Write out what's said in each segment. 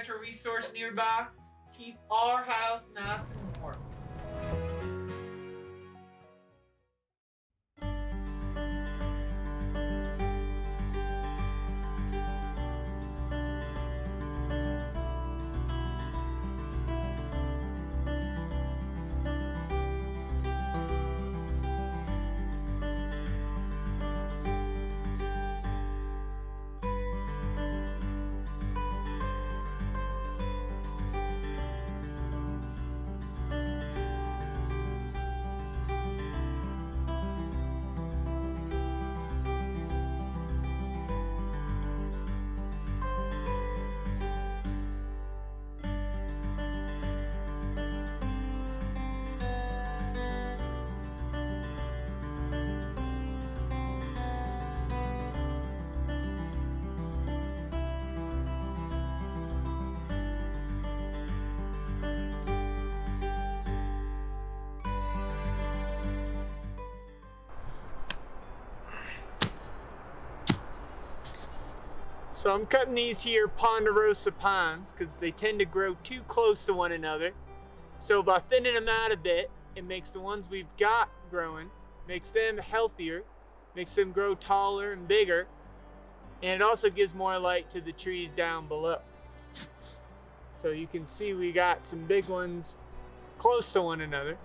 natural resource nearby. Keep our house nice and warm. So I'm cutting these here ponderosa pines because they tend to grow too close to one another. So by thinning them out a bit, it makes the ones we've got growing, makes them healthier, makes them grow taller and bigger, and it also gives more light to the trees down below. So you can see we got some big ones close to one another.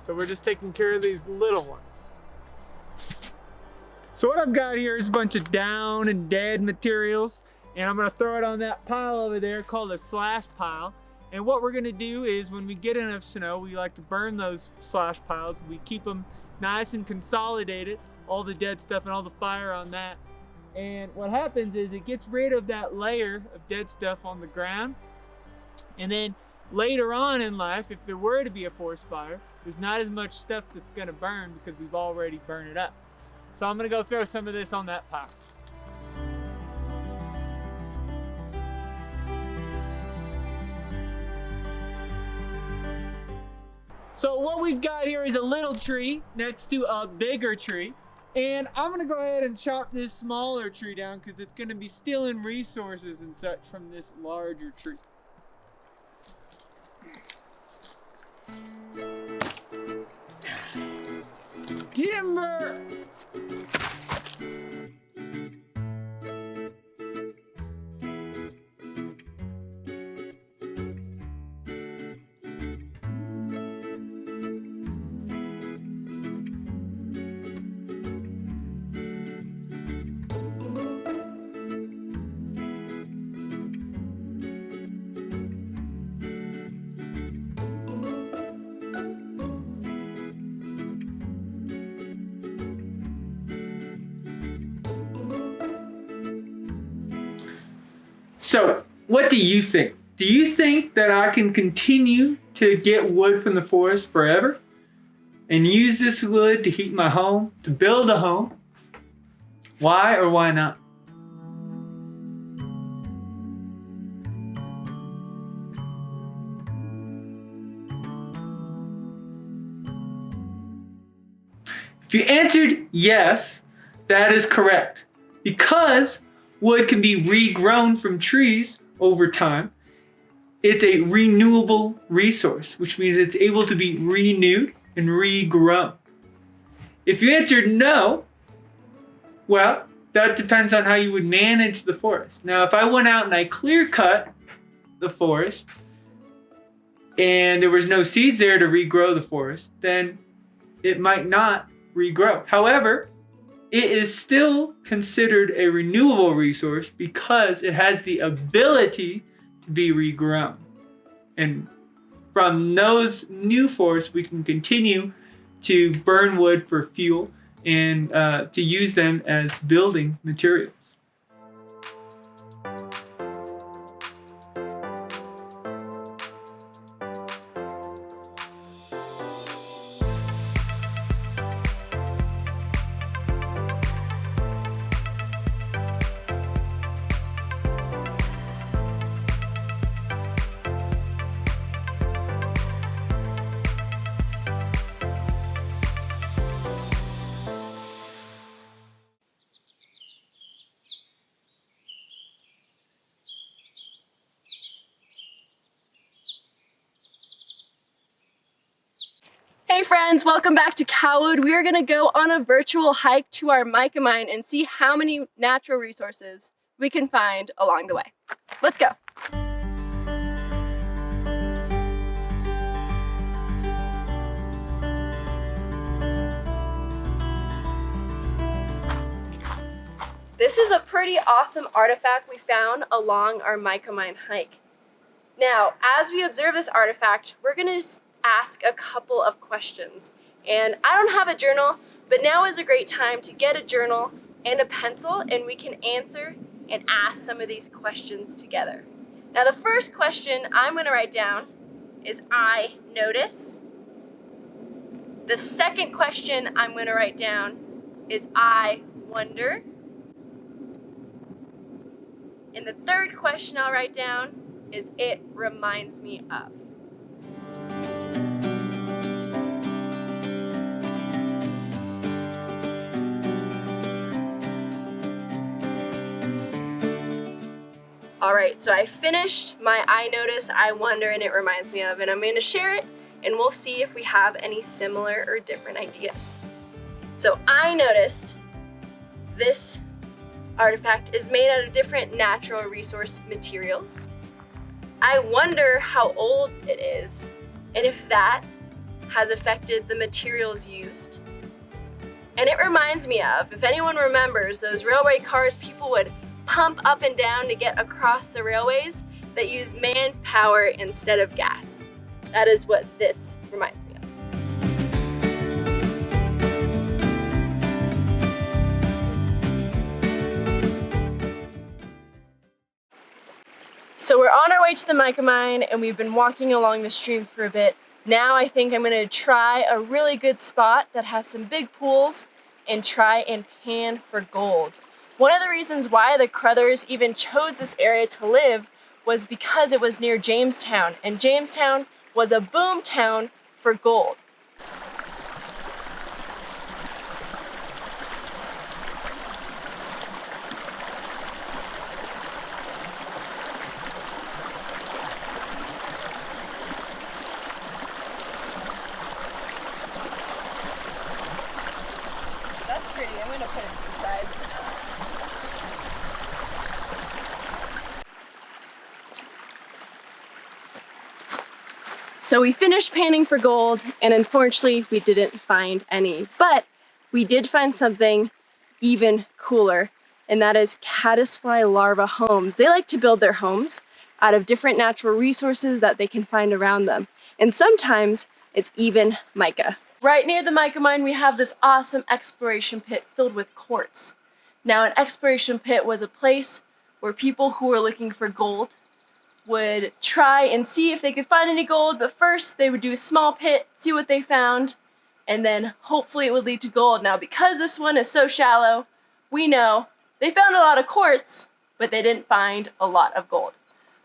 So we're just taking care of these little ones. So what I've got here is a bunch of down and dead materials, and I'm gonna throw it on that pile over there called a slash pile. And what we're gonna do is when we get enough snow, we like to burn those slash piles. We keep them nice and consolidated, all the dead stuff and all the fire on that. And what happens is it gets rid of that layer of dead stuff on the ground. And then later on in life, if there were to be a forest fire, there's not as much stuff that's gonna burn because we've already burned it up. So I'm gonna go throw some of this on that pile. So what we've got here is a little tree next to a bigger tree. And I'm gonna go ahead and chop this smaller tree down because it's gonna be stealing resources and such from this larger tree. Timber! So, what do you think? Do you think that I can continue to get wood from the forest forever? And use this wood to heat my home, to build a home? Why or why not? If you answered yes, that is correct. Because wood can be regrown from trees over time. It's a renewable resource, which means it's able to be renewed and regrown. If you answered no, well, that depends on how you would manage the forest. Now, if I went out and I clear cut the forest and there was no seeds there to regrow the forest, then it might not regrow. However, it is still considered a renewable resource because it has the ability to be regrown. And from those new forests, we can continue to burn wood for fuel and to use them as building materials. Hey friends, welcome back to Cowwood. We are going to go on a virtual hike to our mica mine and see how many natural resources we can find along the way. Let's go. This is a pretty awesome artifact we found along our mica mine hike. Now, as we observe this artifact, we're going to ask a couple of questions. And I don't have a journal, but now is a great time to get a journal and a pencil, and we can answer and ask some of these questions together. Now, the first question I'm going to write down is I notice. The second question I'm going to write down is I wonder. And the third question I'll write down is it reminds me of. All right, so I finished my I notice, I wonder, and it reminds me of, and I'm going to share it, and we'll see if we have any similar or different ideas. So I noticed this artifact is made out of different natural resource materials. I wonder how old it is and if that has affected the materials used. And it reminds me of, if anyone remembers, those railway cars people would pump up and down to get across the railways that use manpower instead of gas. That is what this reminds me of. So we're on our way to the mica mine and we've been walking along the stream for a bit. Now I think I'm going to try a really good spot that has some big pools and try and pan for gold. One of the reasons why the Crothers even chose this area to live was because it was near Jamestown, and Jamestown was a boom town for gold. That's pretty. I'm going to put it to the side. So we finished panning for gold, and unfortunately we didn't find any, but we did find something even cooler, and that is caddisfly larva homes. They like to build their homes out of different natural resources that they can find around them, and sometimes it's even mica. Right near the mica mine we have this awesome exploration pit filled with quartz. Now, an exploration pit was a place where people who were looking for gold would try and see if they could find any gold, but first they would do a small pit, see what they found, and then hopefully it would lead to gold. Now, because this one is so shallow, we know they found a lot of quartz, but they didn't find a lot of gold.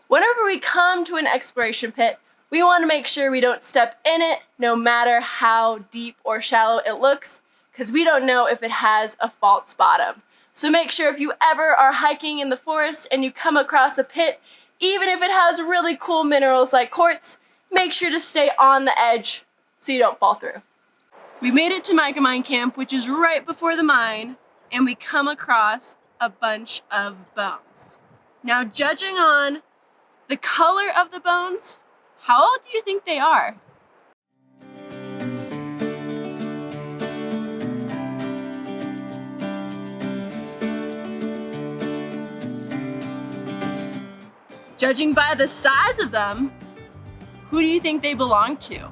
Whenever we come to an exploration pit, we want to make sure we don't step in it, no matter how deep or shallow it looks, because we don't know if it has a false bottom. So make sure if you ever are hiking in the forest and you come across a pit, even if it has really cool minerals like quartz, make sure to stay on the edge so you don't fall through. We made it to Mica Mine Camp, which is right before the mine, and we come across a bunch of bones. Now, judging on the color of the bones, how old do you think they are? Judging by the size of them, who do you think they belong to?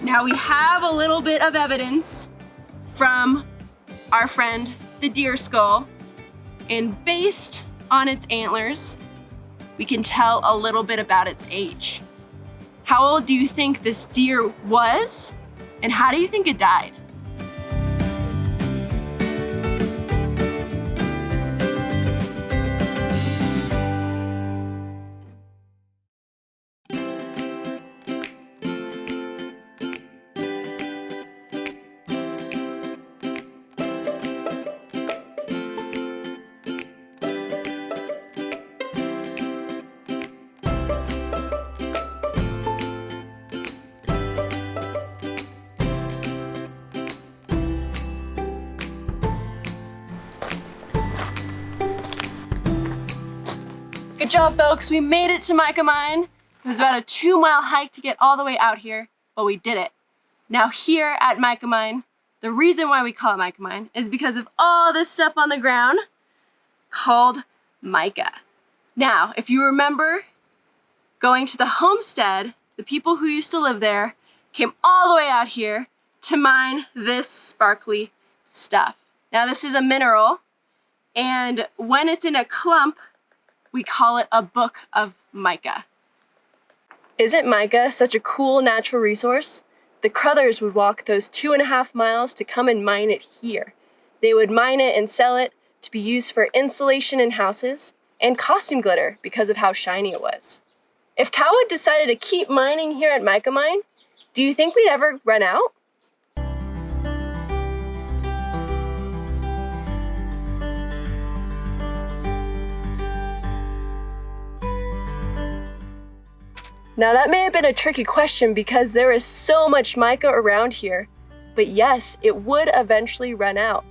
Now we have a little bit of evidence from our friend, the deer skull, and based on its antlers, we can tell a little bit about its age. How old do you think this deer was, and how do you think it died? Good job, folks. We made it to Mica Mine. It was about a 2-mile hike to get all the way out here, but we did it. Now here at Mica Mine, the reason why we call it Mica Mine is because of all this stuff on the ground called mica. Now, if you remember going to the homestead, the people who used to live there came all the way out here to mine this sparkly stuff. Now this is a mineral, and when it's in a clump, we call it a book of mica. Isn't mica such a cool natural resource? The Crothers would walk those 2.5 miles to come and mine it here. They would mine it and sell it to be used for insulation in houses and costume glitter because of how shiny it was. If Calwood decided to keep mining here at Mica Mine, do you think we'd ever run out? Now that may have been a tricky question because there is so much mica around here, but yes, it would eventually run out.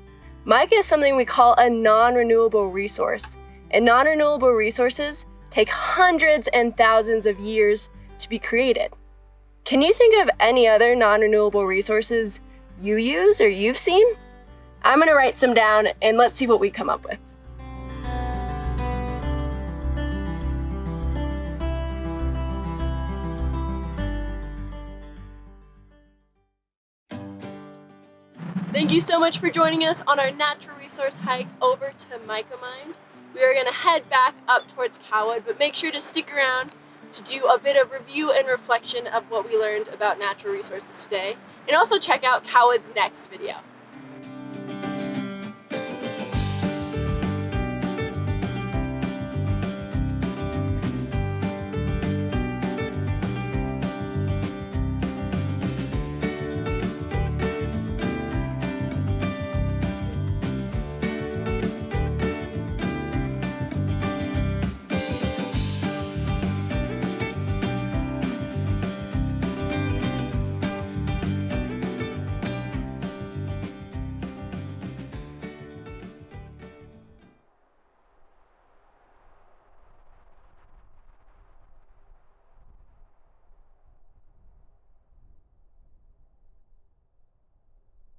Mica is something we call a non-renewable resource, and non-renewable resources take hundreds and thousands of years to be created. Can you think of any other non-renewable resources you use or you've seen? I'm gonna write some down and let's see what we come up with. Thank you so much for joining us on our natural resource hike over to Mica Mine. We are gonna head back up towards Calwood, but make sure to stick around to do a bit of review and reflection of what we learned about natural resources today, and also check out Calwood's next video.